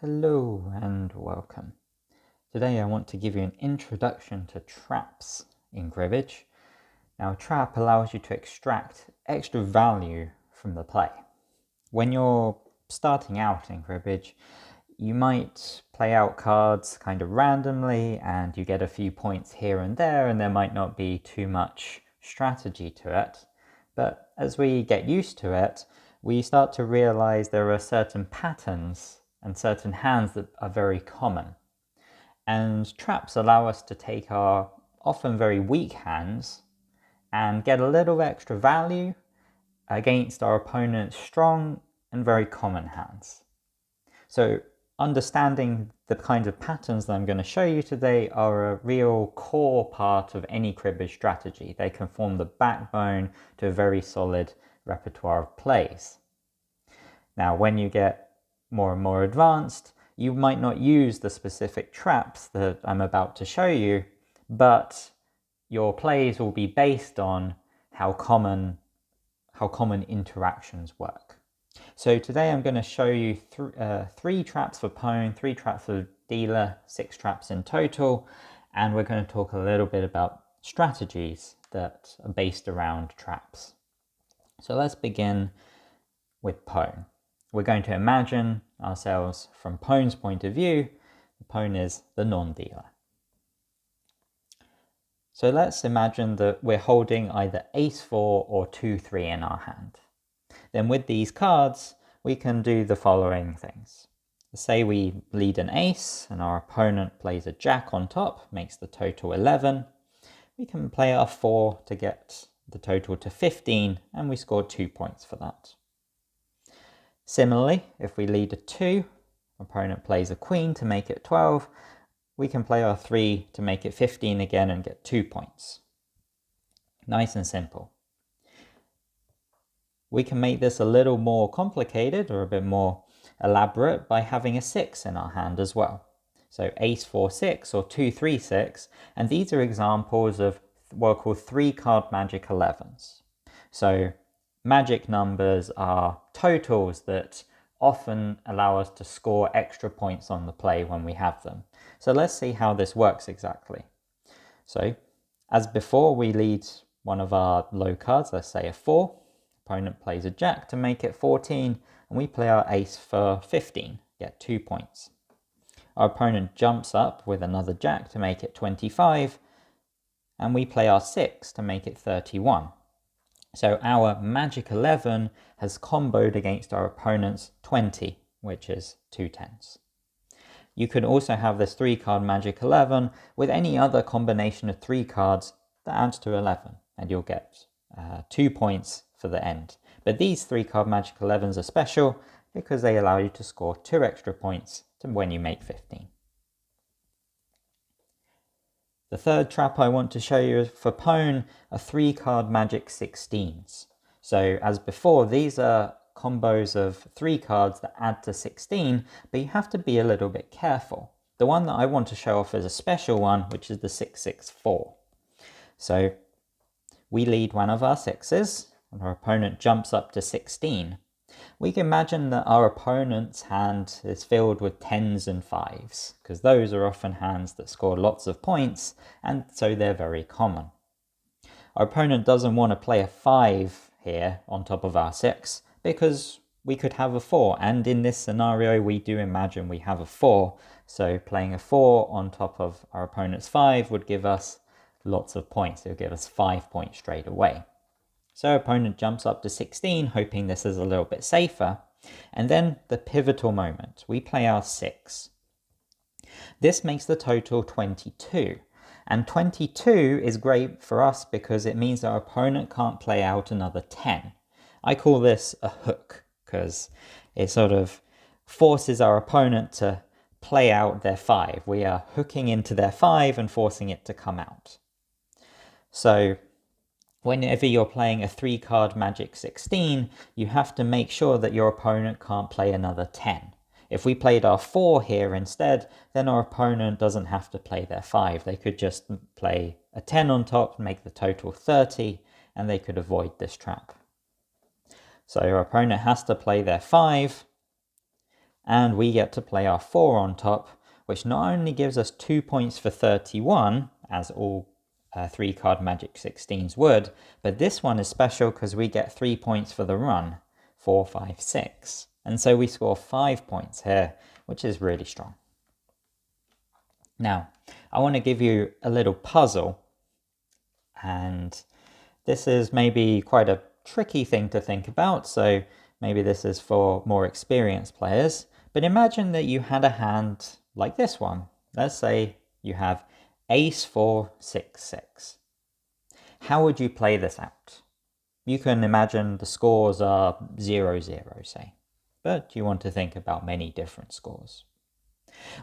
Hello and welcome. Today I want to give you an introduction to traps in cribbage. Now, a trap allows you to extract extra value from the play. When you're starting out in cribbage, you might play out cards kind of randomly and you get a few points here and there might not be too much strategy to it. But as we get used to it, we start to realize there are certain patterns and certain hands that are very common. And traps allow us to take our often very weak hands and get a little extra value against our opponent's strong and very common hands. So understanding the kinds of patterns that I'm going to show you today are a real core part of any cribbage strategy. They can form the backbone to a very solid repertoire of plays. Now, when you get more and more advanced, you might not use the specific traps that I'm about to show you, but your plays will be based on how common interactions work. So today I'm going to show you three traps for pone, 3 traps for dealer, 6 traps in total, and we're going to talk a little bit about strategies that are based around traps. So let's begin with pone. We're going to imagine ourselves from pone's point of view. The pone is the non-dealer. So let's imagine that we're holding either ace-4 or 2-3 in our hand. Then with these cards, we can do the following things. Say we lead an ace and our opponent plays a jack on top, makes the total 11. We can play our 4 to get the total to 15, and we score 2 points for that. Similarly, if we lead a 2, opponent plays a queen to make it 12, we can play our 3 to make it 15 again and get 2 points. Nice and simple. We can make this a little more complicated or a bit more elaborate by having a 6 in our hand as well. So ace-4-6 or 2-3-6, and these are examples of what are called 3-card magic 11s. So magic numbers are totals that often allow us to score extra points on the play when we have them. So let's see how this works exactly. So as before, we lead one of our low cards, let's say a 4. Opponent plays a jack to make it 14, and we play our ace for 15, get 2 points. Our opponent jumps up with another jack to make it 25, and we play our 6 to make it 31. So our magic 11 has comboed against our opponent's 20, which is 2 10s. You could also have this 3-card magic 11 with any other combination of 3 cards that adds to 11, and you'll get 2 points for the end. But these 3-card magic 11s are special because they allow you to score 2 extra points to when you make 15. The third trap I want to show you for pone are 3-card magic 16s. So as before, these are combos of 3 cards that add to 16, but you have to be a little bit careful. The one that I want to show off is a special one, which is the 6-6-4. So we lead one of our 6s, and our opponent jumps up to 16. We can imagine that our opponent's hand is filled with 10s and 5s, because those are often hands that score lots of points, and so they're very common. Our opponent doesn't want to play a 5 here on top of our 6, because we could have a 4, and in this scenario we do imagine we have a 4, so playing a 4 on top of our opponent's 5 would give us lots of points. It would give us 5 points straight away. So opponent jumps up to 16, hoping this is a little bit safer. And then the pivotal moment, we play our 6. This makes the total 22. And 22 is great for us because it means our opponent can't play out another 10. I call this a hook because it sort of forces our opponent to play out their 5. We are hooking into their 5 and forcing it to come out. So whenever you're playing a 3-card magic 16, you have to make sure that your opponent can't play another 10. If we played our 4 here instead, then our opponent doesn't have to play their 5. They could just play a 10 on top, make the total 30, and they could avoid this trap. So your opponent has to play their 5, and we get to play our 4 on top, which not only gives us 2 points for 31, as all 3-card Magic 16s would, but this one is special because we get 3 points for the run, 4, 5, 6. And so we score 5 points here, which is really strong. Now, I want to give you a little puzzle, and this is maybe quite a tricky thing to think about, so maybe this is for more experienced players. But imagine that you had a hand like this one. Let's say you have Ace 4, 6, 6. How would you play this out? You can imagine the scores are 0, 0, say, but you want to think about many different scores.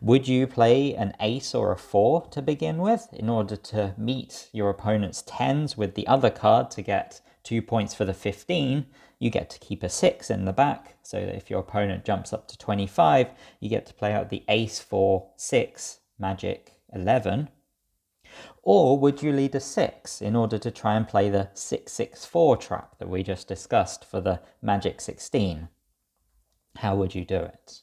Would you play an ace or a 4 to begin with in order to meet your opponent's 10s with the other card to get 2 points for the 15? You get to keep a 6 in the back, so that if your opponent jumps up to 25, you get to play out the Ace 4, 6, Magic 11. Or would you lead a 6 in order to try and play the 6, 6, 4 trap that we just discussed for the Magic 16? How would you do it?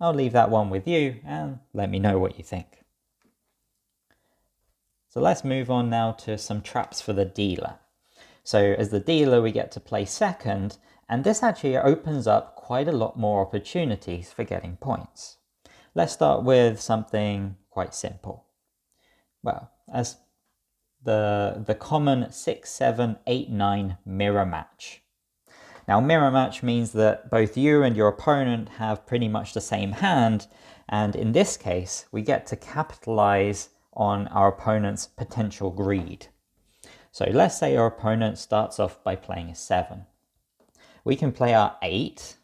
I'll leave that one with you and let me know what you think. So let's move on now to some traps for the dealer. So as the dealer, we get to play second, and this actually opens up quite a lot more opportunities for getting points. Let's start with something quite simple. Well, as the common 6, 7, 8, 9 mirror match. Now, mirror match means that both you and your opponent have pretty much the same hand, and in this case, we get to capitalize on our opponent's potential greed. So let's say our opponent starts off by playing a 7. We can play our 8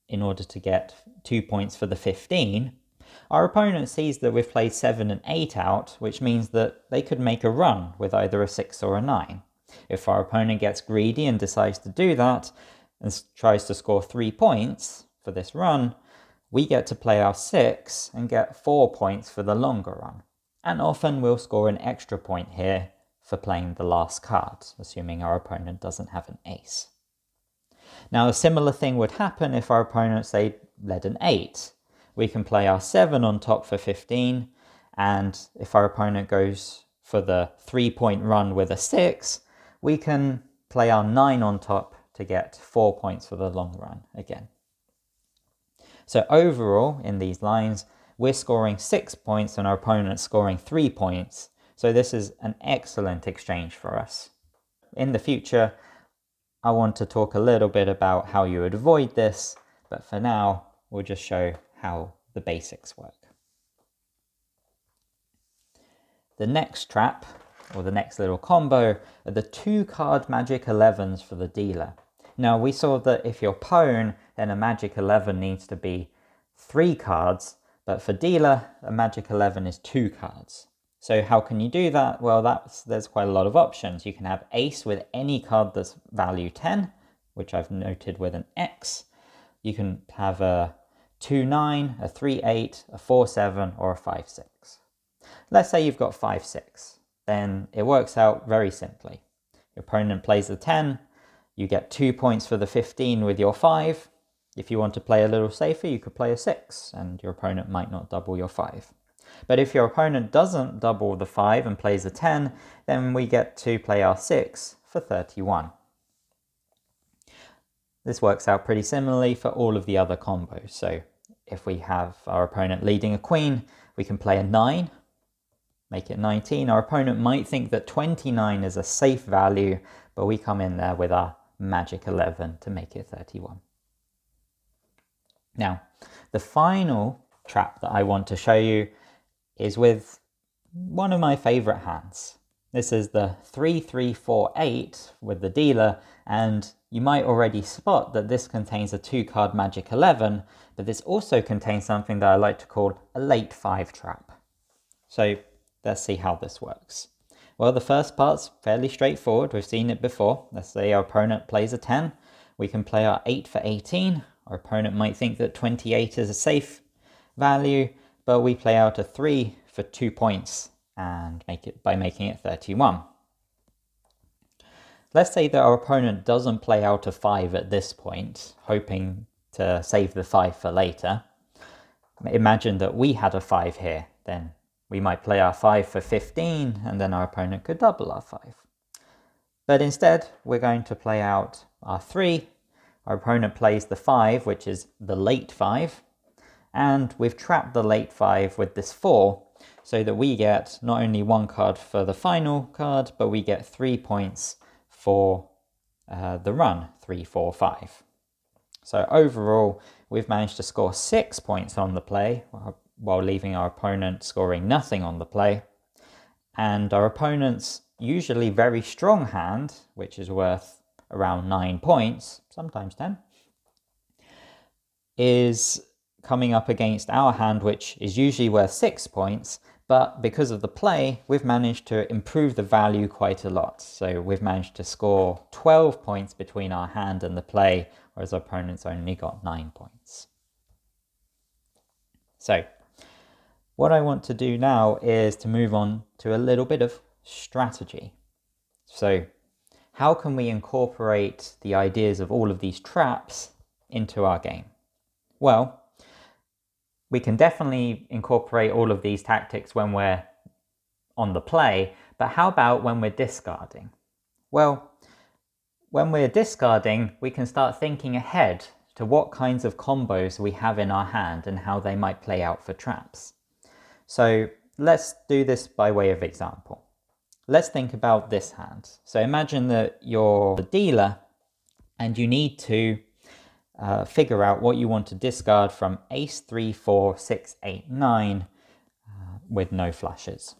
in order to get 2 points for the 15. Our opponent sees that we've played 7 and 8 out, which means that they could make a run with either a 6 or a 9. If our opponent gets greedy and decides to do that and tries to score 3 points for this run, we get to play our 6 and get 4 points for the longer run. And often we'll score an extra point here for playing the last card, assuming our opponent doesn't have an ace. Now, a similar thing would happen if our opponent, say, led an 8. We can play our 7 on top for 15, and if our opponent goes for the 3-point run with a 6, we can play our 9 on top to get 4 points for the long run again. So overall, in these lines, we're scoring 6 points and our opponent's scoring 3 points. So this is an excellent exchange for us. In the future, I want to talk a little bit about how you would avoid this, but for now, we'll just show how the basics work. The next trap, or the next little combo, are the 2-card Magic 11s for the dealer. Now, we saw that if you're pone, then a Magic 11 needs to be 3 cards, but for dealer, a Magic 11 is 2 cards. So how can you do that? Well, there's quite a lot of options. You can have ace with any card that's value 10, which I've noted with an X. You can have a 2-9, a 3-8, a 4-7, or a 5-6. Let's say you've got 5-6. Then it works out very simply. Your opponent plays the 10, you get 2 points for the 15 with your 5. If you want to play a little safer, you could play a 6, and your opponent might not double your 5. But if your opponent doesn't double the 5 and plays a 10, then we get to play our 6 for 31. This works out pretty similarly for all of the other combos. So if we have our opponent leading a queen, we can play a 9, make it 19. Our opponent might think that 29 is a safe value, but we come in there with our Magic 11 to make it 31. Now, the final trap that I want to show you is with one of my favorite hands. This is the 3-3-4-8 with the dealer, and you might already spot that this contains a 2-card Magic 11, but this also contains something that I like to call a late 5 trap. So let's see how this works. Well, the first part's fairly straightforward. We've seen it before. Let's say our opponent plays a 10. We can play our 8 for 18. Our opponent might think that 28 is a safe value, but we play out a 3 for 2 points and make it by making it 31. let's say that our opponent doesn't play out a 5 at this point, hoping to save the 5 for later. Imagine that we had a 5 here, then we might play our 5 for 15, and then our opponent could double our 5. But instead, we're going to play out our 3. Our opponent plays the 5, which is the late 5, and we've trapped the late 5 with this 4, so that we get not only 1 card for the final card, but we get 3 points for the run, 3, 4, 5. So overall, we've managed to score 6 points on the play, while leaving our opponent scoring nothing on the play. And our opponent's usually very strong hand, which is worth around 9 points, sometimes 10, is coming up against our hand, which is usually worth 6 points, but because of the play, we've managed to improve the value quite a lot. So we've managed to score 12 points between our hand and the play, whereas our opponent's only got 9 points. So what I want to do now is to move on to a little bit of strategy. So how can we incorporate the ideas of all of these traps into our game? Well, we can definitely incorporate all of these tactics when we're on the play, but how about when we're discarding? Well, when we're discarding, we can start thinking ahead to what kinds of combos we have in our hand and how they might play out for traps. So let's do this by way of example. Let's think about this hand. So imagine that you're the dealer and you need to figure out what you want to discard from ace, 3, 4, 6, 8, 9 with no flushes.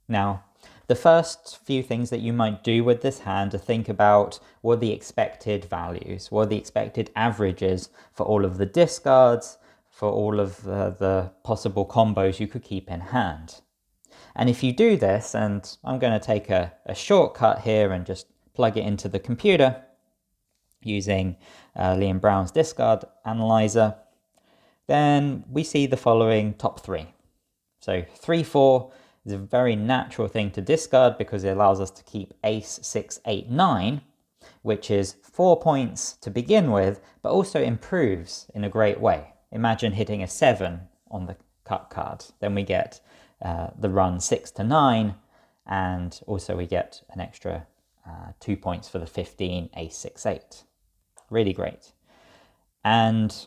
Now, the first few things that you might do with this hand are think about what are the expected values, what are the expected averages for all of the discards, for all of the possible combos you could keep in hand. And if you do this, and I'm going to take a shortcut here and just plug it into the computer using Liam Brown's discard analyzer, then we see the following top 3. So 3, 4 is a very natural thing to discard because it allows us to keep ace, 6, 8, 9, which is 4 points to begin with, but also improves in a great way. Imagine hitting a 7 on the cut card. Then we get the run 6 to 9, and also we get an extra 2 points for the 15, ace, 6, 8. Really great. And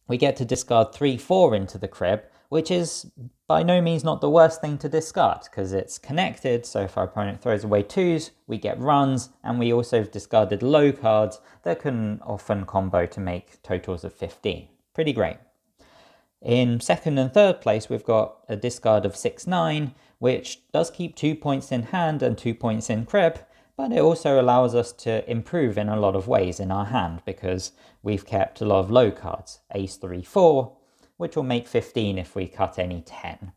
we get to discard 3, 4 into the crib, which is by no means not the worst thing to discard because it's connected. So if our opponent throws away 2s, we get runs, and we also have discarded low cards that can often combo to make totals of 15. Pretty great. In second and third place, we've got a discard of 6, 9, which does keep 2 points in hand and 2 points in crib, but it also allows us to improve in a lot of ways in our hand because we've kept a lot of low cards, ace, 3, 4, which will make 15 if we cut any 10.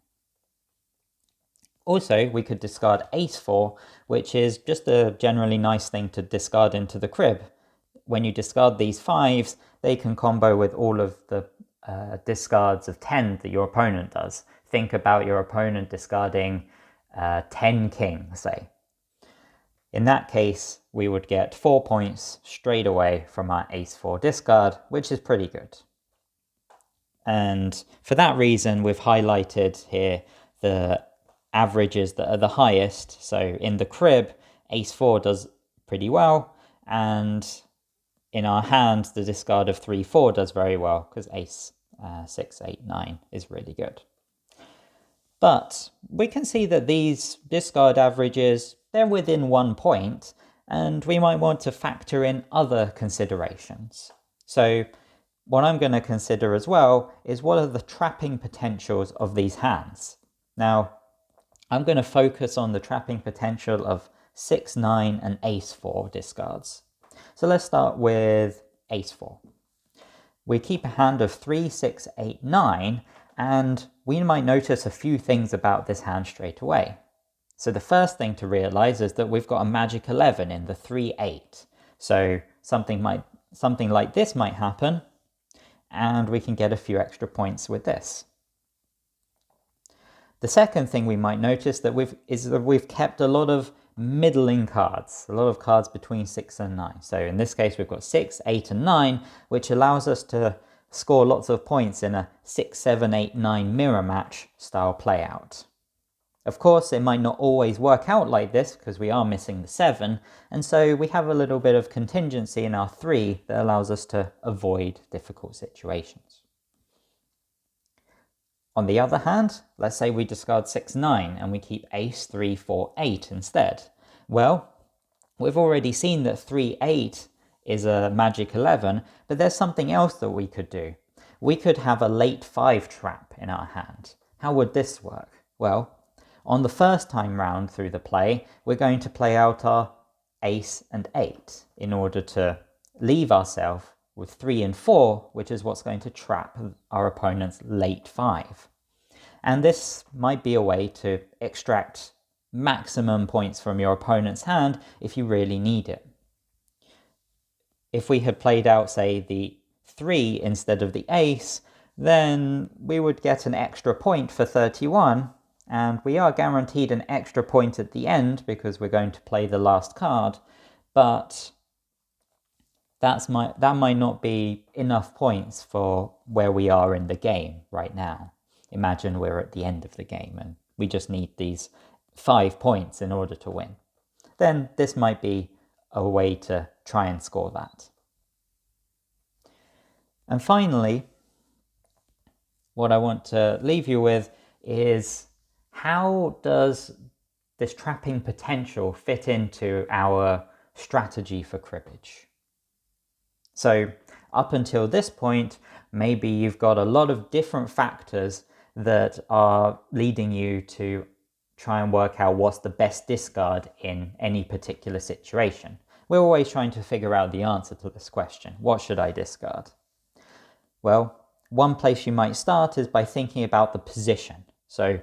Also, we could discard ace, 4, which is just a generally nice thing to discard into the crib. When you discard these 5s, they can combo with all of the discards of 10 that your opponent does. Think about your opponent discarding 10 king, say. In that case, we would get 4 points straight away from our ace, 4 discard, which is pretty good. And for that reason, we've highlighted here the averages that are the highest. So in the crib, ace, 4 does pretty well, and in our hand, the discard of 3, 4 does very well because ace, 6, 8, 9 is really good. But we can see that these discard averages, they're within 1 point, and we might want to factor in other considerations. So what I'm going to consider as well is what are the trapping potentials of these hands. Now, I'm going to focus on the trapping potential of 6, 9 and ace, 4 discards. So let's start with ace, 4. We keep a hand of 3, 6, 8, 9, and we might notice a few things about this hand straight away. So the first thing to realize is that we've got a magic 11 in the 3, 8. So something like this might happen, and we can get a few extra points with this. The second thing we might notice is that we've kept a lot of middling cards, a lot of cards between 6 and 9. So in this case, we've got 6, 8, and 9, which allows us to score lots of points in a 6, 7, 8, 9 mirror match style playout. Of course, it might not always work out like this because we are missing the 7, and so we have a little bit of contingency in our 3 that allows us to avoid difficult situations. On the other hand, let's say we discard 6, 9 and we keep ace, 3, 4, 8 instead. Well, we've already seen that 3, 8 is a magic 11, but there's something else that we could do. We could have a late 5 trap in our hand. How would this work? Well, on the first time round through the play, we're going to play out our ace and 8 in order to leave ourselves with 3 and 4, which is what's going to trap our opponent's late 5. And this might be a way to extract maximum points from your opponent's hand if you really need it. If we had played out, say, the 3 instead of the ace, then we would get an extra point for 31, and we are guaranteed an extra point at the end because we're going to play the last card, but that might not be enough points for where we are in the game right now. Imagine we're at the end of the game and we just need these 5 points in order to win. Then this might be a way to try and score that. And finally, what I want to leave you with is, how does this trapping potential fit into our strategy for cribbage? So up until this point, maybe you've got a lot of different factors that are leading you to try and work out what's the best discard in any particular situation. We're always trying to figure out the answer to this question. What should I discard? Well, one place you might start is by thinking about the position. So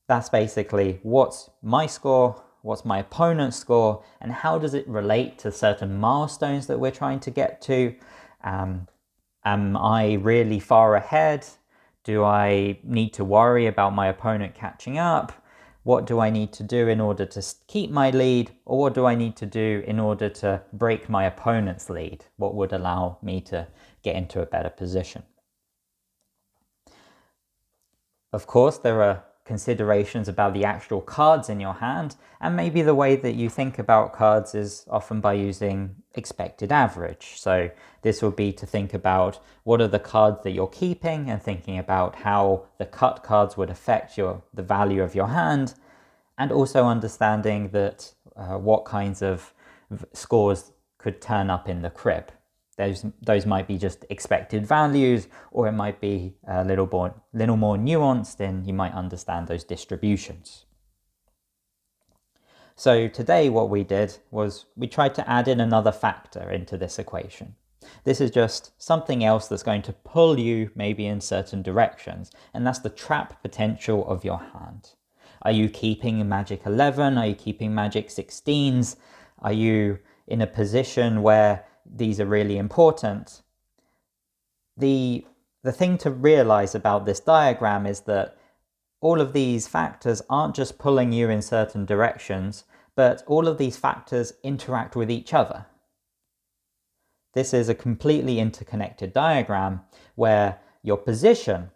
that's basically what's my score, what's my opponent's score, and how does it relate to certain milestones that we're trying to get to? Am I really far ahead? Do I need to worry about my opponent catching up? What do I need to do in order to keep my lead? Or what do I need to do in order to break my opponent's lead? What would allow me to get into a better position? Of course, there are considerations about the actual cards in your hand, and maybe the way that you think about cards is often by using expected average. So this would be to think about what are the cards that you're keeping and thinking about how the cut cards would affect the value of your hand, and also understanding that what kinds of scores could turn up in the crib. Those might be just expected values, or it might be a little more nuanced, and you might understand those distributions. So today what we did was we tried to add in another factor into this equation. This is just something else that's going to pull you maybe in certain directions, and that's the trap potential of your hand. Are you keeping Magic 11? Are you keeping Magic 16s? Are you in a position where these are really important? The thing to realize about this diagram is that all of these factors aren't just pulling you in certain directions, but all of these factors interact with each other. This is a completely interconnected diagram where your position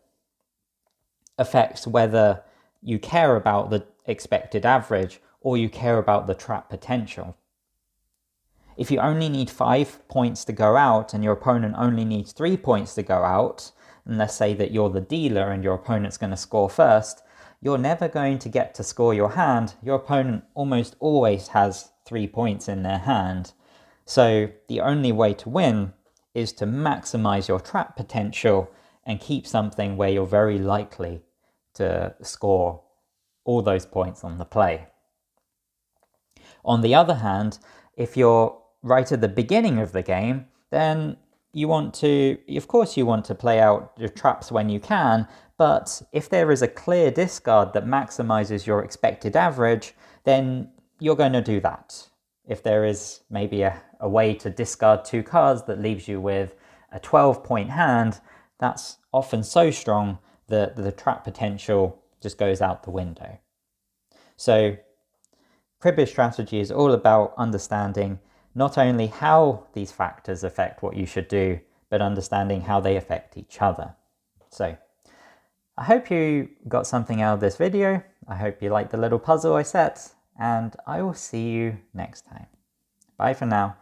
affects whether you care about the expected average or you care about the trap potential. If you only need 5 points to go out and your opponent only needs 3 points to go out, and let's say that you're the dealer and your opponent's going to score first, you're never going to get to score your hand. Your opponent almost always has 3 points in their hand. So the only way to win is to maximize your trap potential and keep something where you're very likely to score all those points on the play. On the other hand, if you're right at the beginning of the game, then of course you want to play out your traps when you can, but if there is a clear discard that maximizes your expected average, then you're going to do that. If there is maybe a way to discard 2 cards that leaves you with a 12-point hand, that's often so strong that the trap potential just goes out the window. So Cribbage strategy is all about understanding not only how these factors affect what you should do, but understanding how they affect each other. So, I hope you got something out of this video. I hope you liked the little puzzle I set, and I will see you next time. Bye for now.